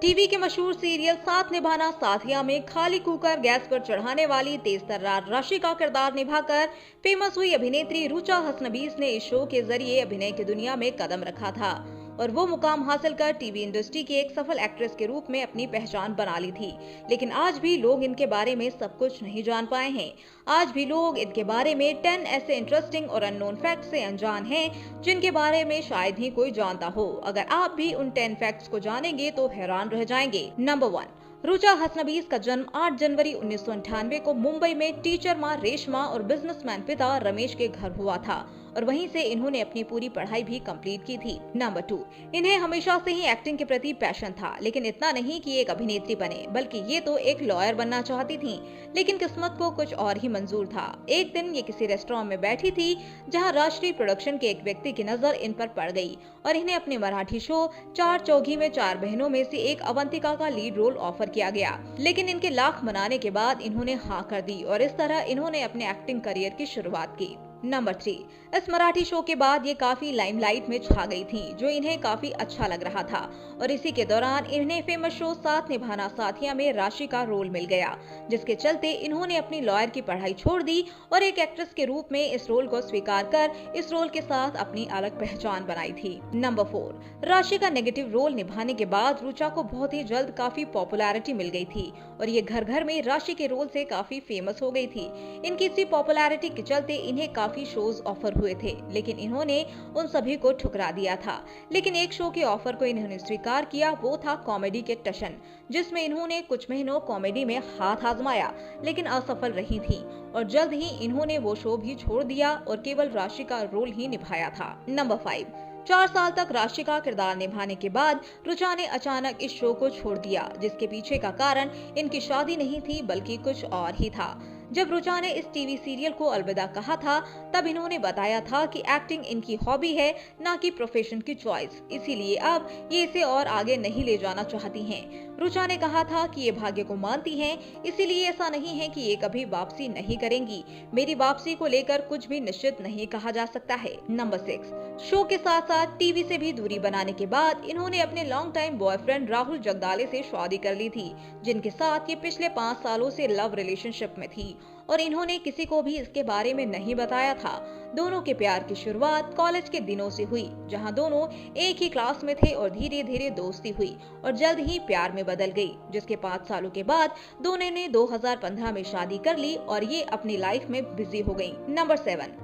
TV के मशहूर serial साथ निभाना साथिया में खाली कुकर गैस पर चढ़ाने वाली तेज तर्रार राशि का किरदार निभाकर फेमस हुई अभिनेत्री रुचा हसनबीस ने इस शो के जरिए अभिनय की दुनिया में कदम रखा था और वो मुकाम हासिल कर टीवी इंडस्ट्री की एक सफल एक्ट्रेस के रूप में अपनी पहचान बना ली थी। लेकिन आज भी लोग इनके बारे में सब कुछ नहीं जान पाए हैं। आज भी लोग इनके बारे में 10 ऐसे इंटरेस्टिंग और अननोन फैक्ट से अनजान हैं जिनके बारे में शायद ही कोई जानता हो। अगर आप भी उन 10 फैक्ट्स को जानेंगे तो हैरान रह जाएंगे। नंबर 1, रुचा हसनबीस का जन्म 8 जनवरी 1998 को मुंबई में टीचर मां रेशमा और बिजनेसमैन पिता रमेश के घर हुआ था और वहीं से इन्होंने अपनी पूरी पढ़ाई भी कंप्लीट की थी। नंबर 2, इन्हें हमेशा से ही एक्टिंग के प्रति पैशन था, लेकिन इतना नहीं कि एक अभिनेत्री बने, बल्कि ये तो एक लॉयर बनना चाहती थी। लेकिन किस्मत को कुछ और ही मंजूर था। एक दिन ये किसी रेस्टोरेंट में बैठी थी जहाँ राष्ट्रीय प्रोडक्शन के एक व्यक्ति की नजर इन पर पड़ गई और इन्हें अपने मराठी शो चार चौघी में 4 बहनों में से एक अवंतिका का लीड रोल ऑफर किया गया। लेकिन इनके लाख मनाने के बाद इन्होंने हाँ कर दी और इस तरह इन्होंने अपने एक्टिंग करियर की शुरुआत की। नंबर 3, इस मराठी शो के बाद ये काफी लाइमलाइट में छा गई थी, जो इन्हें काफी अच्छा लग रहा था और इसी के दौरान इन्हें फेमस शो साथ निभाना साथिया में राशि का रोल मिल गया, जिसके चलते इन्होंने अपनी लॉयर की पढ़ाई छोड़ दी और एक एक्ट्रेस के रूप में इस रोल को स्वीकार कर इस रोल के साथ अपनी अलग पहचान बनाई थी। नंबर 4, राशि का नेगेटिव रोल निभाने के बाद रुचा को बहुत ही जल्द काफी पॉपुलैरिटी मिल गई थी और ये घर घर में राशि के रोल से काफी फेमस हो गई थी। इनकी इसी पॉपुलैरिटी के चलते इन्हें काफी शोज ऑफर हुए थे, लेकिन इन्होंने उन सभी को ठुकरा दिया था। लेकिन एक शो के ऑफर को इन्होंने स्वीकार किया, वो था कॉमेडी के टशन, जिसमें इन्होंने कुछ महीनों कॉमेडी में हाथ आजमाया लेकिन असफल रही थी और जल्द ही इन्होंने वो शो भी छोड़ दिया और केवल राशि का रोल ही निभाया था। नंबर 5, 4 साल तक राशि का किरदार निभाने के बाद रुचा ने अचानक इस शो को छोड़ दिया, जिसके पीछे का कारण इनकी शादी नहीं थी बल्कि कुछ और ही था। जब रुचा ने इस टीवी सीरियल को अलविदा कहा था तब इन्होंने बताया था कि एक्टिंग इनकी हॉबी है, ना कि प्रोफेशन की चॉइस, इसीलिए अब ये इसे और आगे नहीं ले जाना चाहती हैं। रुचा ने कहा था कि ये भाग्य को मानती हैं, इसीलिए ऐसा नहीं है कि ये कभी वापसी नहीं करेंगी। मेरी वापसी को लेकर कुछ भी निश्चित नहीं कहा जा सकता है। नंबर 6, शो के साथ साथ टीवी से भी दूरी बनाने के बाद इन्होंने अपने long time boyfriend Rahul Jagdale से शादी कर ली थी, जिनके साथ ये पिछले 5 सालों से लव रिलेशनशिप में थी और इन्होंने किसी को भी इसके बारे में नहीं बताया था। दोनों के प्यार की शुरुआत कॉलेज के दिनों से हुई, जहां दोनों एक ही क्लास में थे और धीरे धीरे दोस्ती हुई और जल्द ही प्यार में बदल गई, जिसके 5 सालों के बाद दोनों ने 2015 में शादी कर ली और ये अपनी लाइफ में बिजी हो गयी। नंबर 7,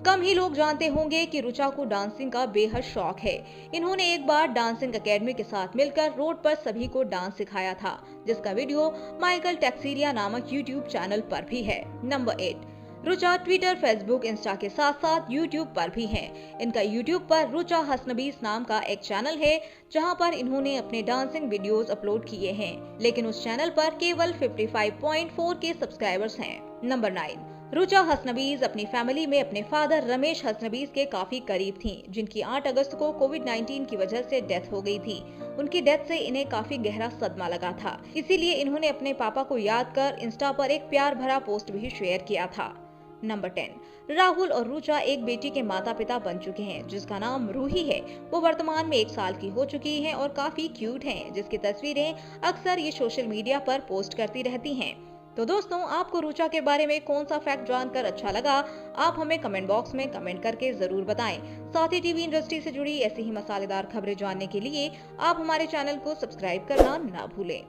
कम ही लोग जानते होंगे कि रुचा को डांसिंग का बेहद शौक है। इन्होंने एक बार डांसिंग एकेडमी के साथ मिलकर रोड पर सभी को डांस सिखाया था, जिसका वीडियो माइकल टेक्सीरिया नामक यूट्यूब चैनल पर भी है। Number 8, Rucha Twitter, Facebook, Insta के साथ साथ यूट्यूब पर भी हैं। इनका यूट्यूब पर रुचा हसनबीस नाम का एक चैनल है, जहां पर इन्होंने अपने डांसिंग वीडियोस अपलोड किए हैं, लेकिन उस चैनल पर केवल 55.4 के सब्सक्राइबर्स हैं। नंबर 9, रुचा हसनबीस अपनी फैमिली में अपने फादर रमेश हसनबीस के काफी करीब थीं, जिनकी 8 अगस्त को कोविड-19 की वजह से डेथ हो गई थी। उनकी डेथ से इन्हें काफी गहरा सदमा लगा था, इसीलिए इन्होंने अपने पापा को याद कर इंस्टा पर एक प्यार भरा पोस्ट भी शेयर किया था। नंबर 10, राहुल और रुचा एक बेटी के माता पिता बन चुके हैं, जिसका नाम रूही है। वो वर्तमान में 1 साल की हो चुकी हैं और काफी क्यूट हैं, जिसकी तस्वीरें अक्सर ये सोशल मीडिया पर पोस्ट करती रहती हैं। तो दोस्तों, आपको रुचा के बारे में कौन सा फैक्ट जानकर अच्छा लगा, आप हमें कमेंट बॉक्स में कमेंट करके जरूर बताएं। साथ ही टीवी इंडस्ट्री से जुड़ी ऐसी ही मसालेदार खबरें जानने के लिए आप हमारे चैनल को सब्सक्राइब करना ना भूलें।